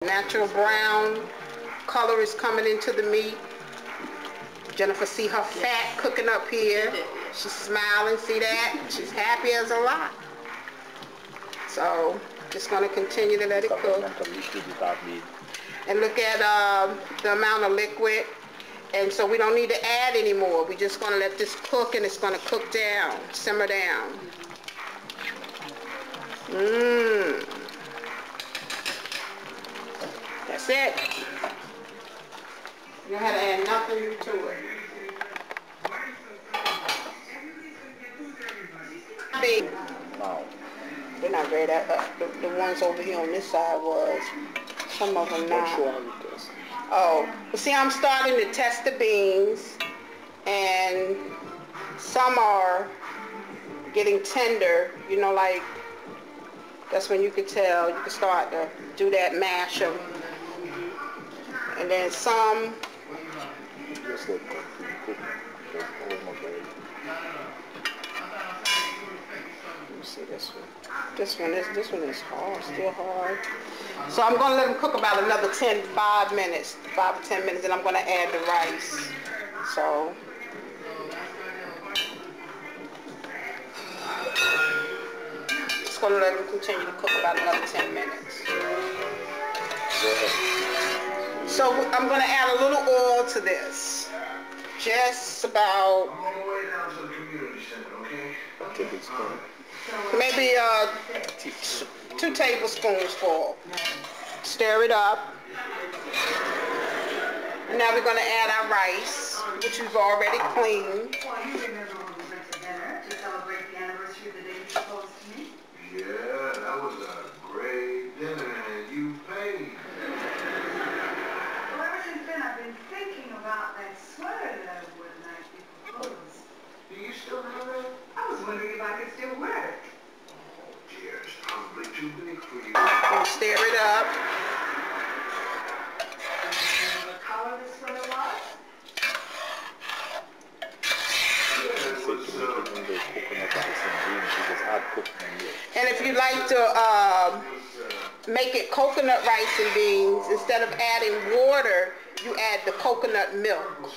Natural brown color is coming into the meat. Jennifer, see her fat cooking up here. She's smiling, see that? She's happy as a lot. So, just going to continue to let it cook. And look at the amount of liquid. And so we don't need to add any more. We're just going to let this cook, and it's going to cook down, simmer down. That's it. You don't have to add nothing to it. No. They're not ready. The ones over here on this side was. Some of them not. Oh, well, see, I'm starting to test the beans, and some are getting tender. You know, like that's when you could tell. You can start to do that mash them, and then some. See this one. This one is hard, still hard. So I'm gonna let them cook about another 5 minutes, 5 to 10 minutes, and I'm gonna add the rice. So just gonna let them continue to cook about another 10 minutes. So I'm gonna add a little oil to this, just about. Maybe 2 tablespoons full. Stir it up. And now we're going to add our rice, which we've already cleaned. Yeah, that was a great dinner, and you paid. Well, ever since then, I've been thinking about that sweater that I wore the night you proposed. Do you still have it? I was wondering if I could still wear it. Dear, it's probably too big for you. And stir it up. What color the sweater was? And if you like to make it coconut rice and beans, instead of adding water, you add the coconut milk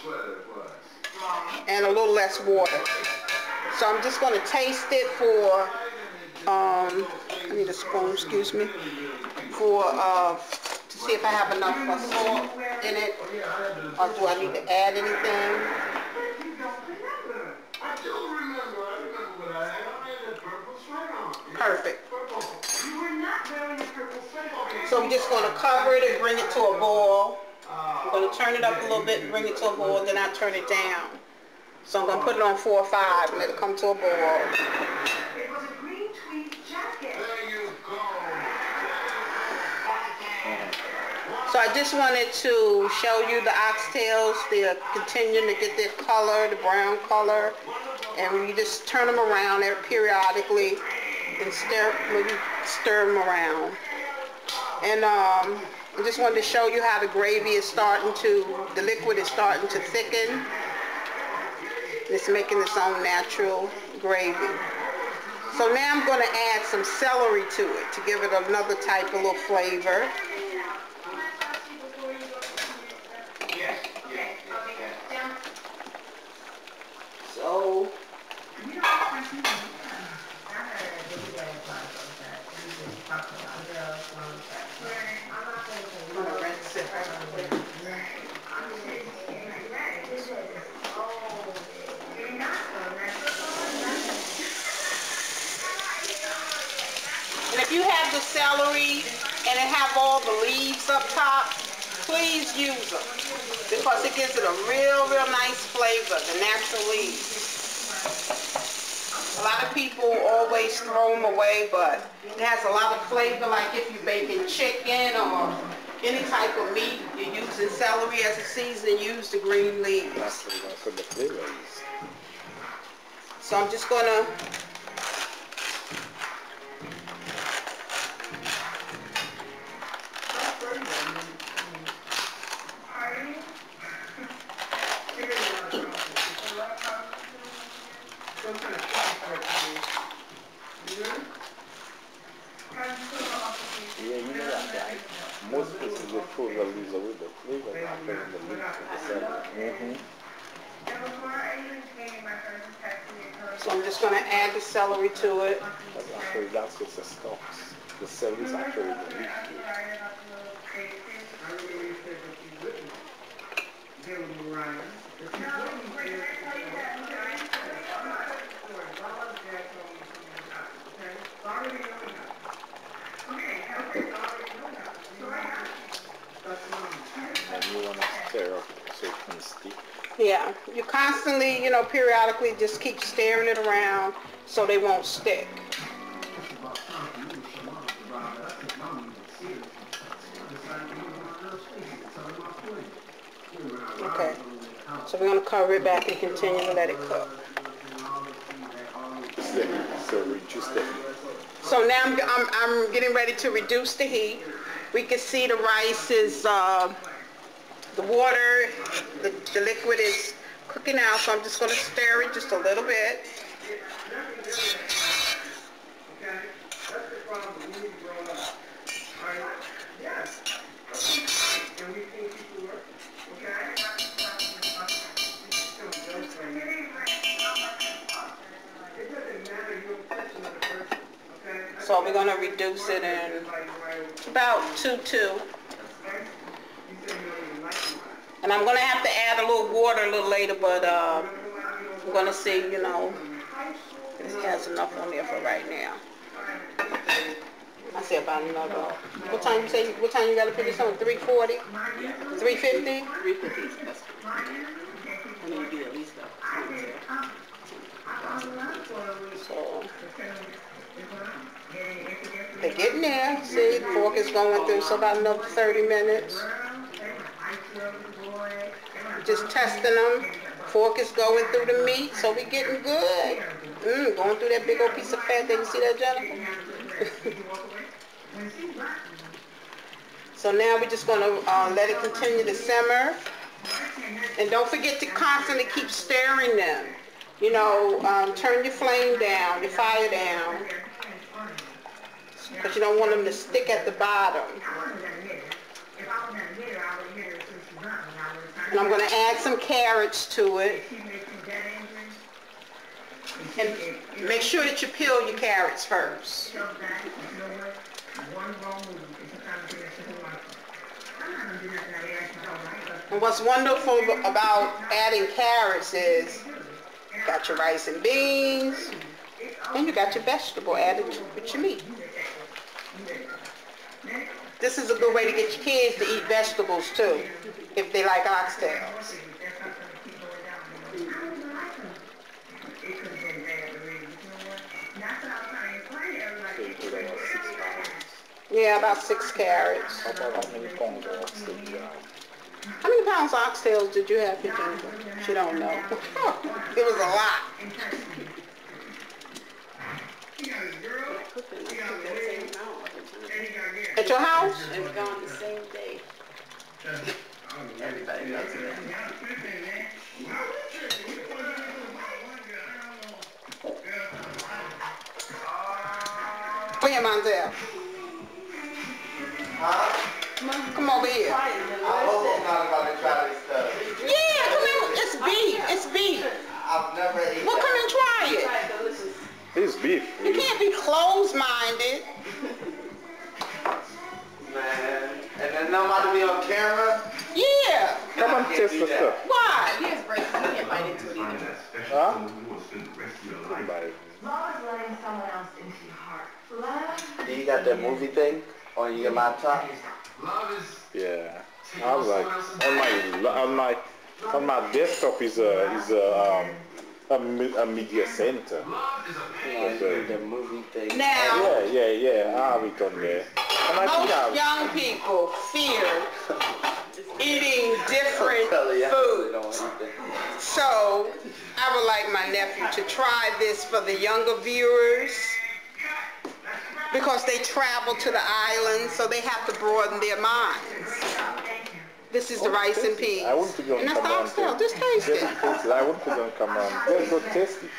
and a little less water. So I'm just going to taste it for, I need a spoon, excuse me, for, to see if I have enough salt in it, or do I need to add anything. I do remember. I remember what I had. I had that purple sweater on. Perfect. You were not wearing a purple sweater. So I'm just going to cover it and bring it to a boil. I'm going to turn it up a little bit and bring it to a boil, then I turn it down. So I'm going to put it on 4 or 5 and let it come to a boil. It was a green tweed jacket. There you go. So I just wanted to show you the oxtails. They're continuing to get their color, the brown color. And you just turn them around periodically and stir them around. And I just wanted to show you how the gravy is the liquid is starting to thicken. It's making its own natural gravy. So now I'm going to add some celery to it to give it another type of little flavor. So I'm going to rinse it right quick. And if you have the celery and it have all the leaves up top, please use them because it gives it a real nice flavor, the natural leaves. A lot of people always throw them away, but it has a lot of flavor, like if you're baking chicken or any type of meat, you're using celery as a seasoning, use the green leaves. So I'm just going to Most the food that leaves with the flavor, not in the meat of the celery. So I'm just going to add the celery to it. But actually, that's just the stalks. The celery is actually the meat. And you want to stir up so it can stick. Yeah, you constantly, periodically just keep stirring it around so they won't stick. Okay, so we're going to cover it back and continue to let it cook. So reduce the heat. So now I'm getting ready to reduce the heat. We can see the rice is, the water, the liquid is cooking out, so I'm just going to stir it just a little bit. So we're going to reduce it in about 2-2. And I'm going to have to add a little water a little later, but I'm going to see, if it has enough on there for right now. I say about another, what time you got to put this on? 340? 350? 350, that's good. I need to be at least So, they're getting there. See, the fork is going through, so about another 30 minutes. Just testing them. Fork is going through the meat, so we getting good. Going through that big old piece of fat. Did you see that, Jennifer? So now we're just going to let it continue to simmer. And don't forget to constantly keep stirring them. Turn your flame down, your fire down. Because you don't want them to stick at the bottom. And I'm going to add some carrots to it. And make sure that you peel your carrots first. And what's wonderful about adding carrots is you got your rice and beans, and you got your vegetable added with your meat. This is a good way to get your kids to eat vegetables too, if they like oxtails. Yeah, about 6 carrots. How about how many pounds of oxtail do you have? How many pounds of oxtails did you have, Jennifer? She don't know. It was a lot. At your house? It's gone the same day. Everybody knows that. Come here, Monzel. Come over here. I hope I'm not about to try this stuff. Yeah, come in. It's beef. It's beef. I've never eaten Well, come and try it. It's beef. You can't be closed-minded. Man. And then I'm about to be on camera. Yeah. Come on, taste the stuff. Why? He has breaks. He can't bite into it either. Huh? Right. Love is letting someone else into your heart. Love. Do you got that movie thing on your laptop? Yeah. I was like, on my desktop is a media center. The movie thing. Now, Yeah. I have it on there. And I think most young people fear eating different foods. So, I would like my nephew to try this for the younger viewers, because they travel to the islands, so they have to broaden their minds. This is the rice and peas. I want to go And that's the oxtail. Just taste it. I want to go and come on. Let's go taste it.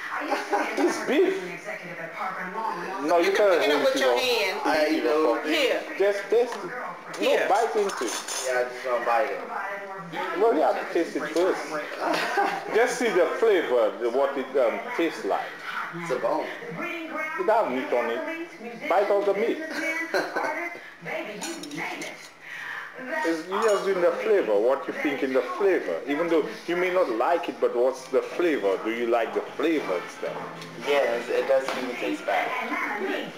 It's beef. No, you can't Pick it up with your hand. I eat it. Here. Just taste it. Here. No, bite into it. Yeah, I just don't bite it. Well, you have to taste it first. Just see the flavor, what it tastes like. It's a bone. It has meat on it. Bite all the meat. You just doing the flavor, what you think in the flavor. Even though you may not like it, but what's the flavor? Do you like the flavor and stuff? Yeah, it doesn't even taste bad.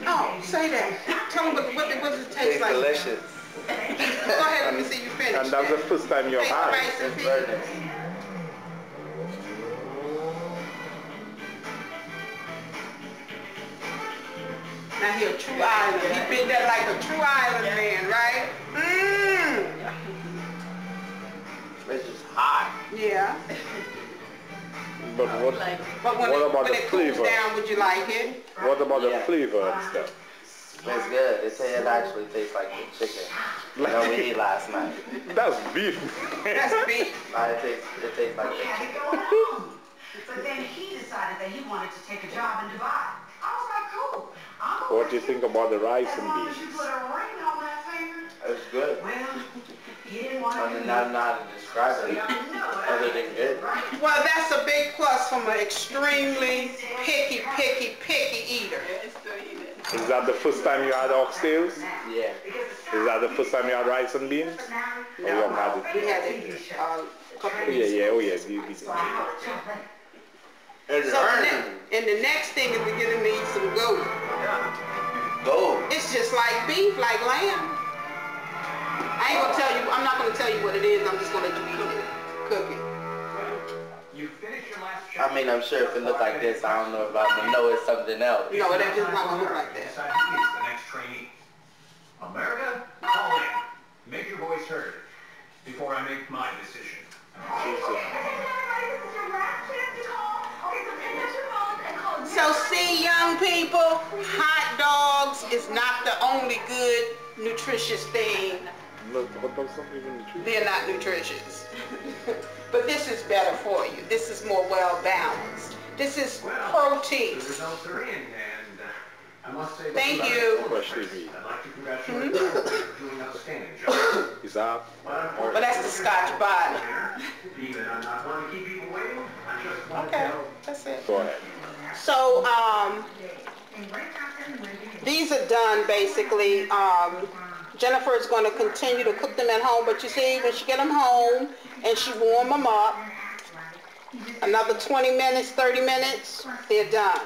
Oh, say that. Tell them what does it taste Tastes like. delicious. Go ahead, let me see you finish. And that's the first time you've Taste had it. rice and It's peas. very nice. Now he a true island. He been there like a true island man, right? Mmm. It's just hot. Yeah. But what But about when the it cools flavor? down, would you like it? What about the Yeah. flavor and stuff? It's good. It actually tastes like the chicken that we ate last night. That's beef. That's beef. It tastes like the chicken. But then he decided that he wanted to take a job in Dubai. I was like, cool. What do you think about the rice and As long as you beans? put a ring on that finger. It's good. Well, he didn't want I to mean, not to describe it other than good. Well, that's a big plus from an extremely picky eater. Is that the first time you had oxtails? Yeah. Is that the first time you had rice and beans? Or you have had We it? had it a couple of Oh, weeks ago. yeah. You did. It's So earning. and the next thing is we're gonna need some goat. Gold. It's just like beef, like lamb. I ain't gonna tell you, I'm not gonna tell you what it is, I'm just gonna let you eat it, cook it. You finished your last I mean, I'm sure if it looked like this, I don't know if I would know it's something else. No, it ain't just not gonna look like that. Decide who is the next trainee. America, call in. Make your voice heard before I make my decision. So see, young people, hot dogs is not the only good, nutritious thing. Look, hot dogs don't even nutritious. They're not nutritious. But this is better for you. This is more well balanced. This is protein. The results are in, and I must say... Thank you. Especially meat. I'd like to congratulate you for doing an outstanding job. Is that? But that's the Scotch body. Even I'm not one to keep people waiting, I just want to Okay, tell... that's it. Go ahead. So, these are done basically. Jennifer is going to continue to cook them at home, but you see, when she get them home and she warm them up, another 20 minutes, 30 minutes, they're done.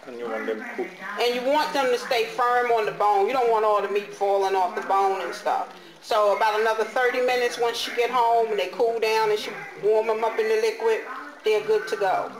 And you want them cooked. And you want them to stay firm on the bone. You don't want all the meat falling off the bone and stuff. So about another 30 minutes once she get home and they cool down and she warm them up in the liquid, they're good to go.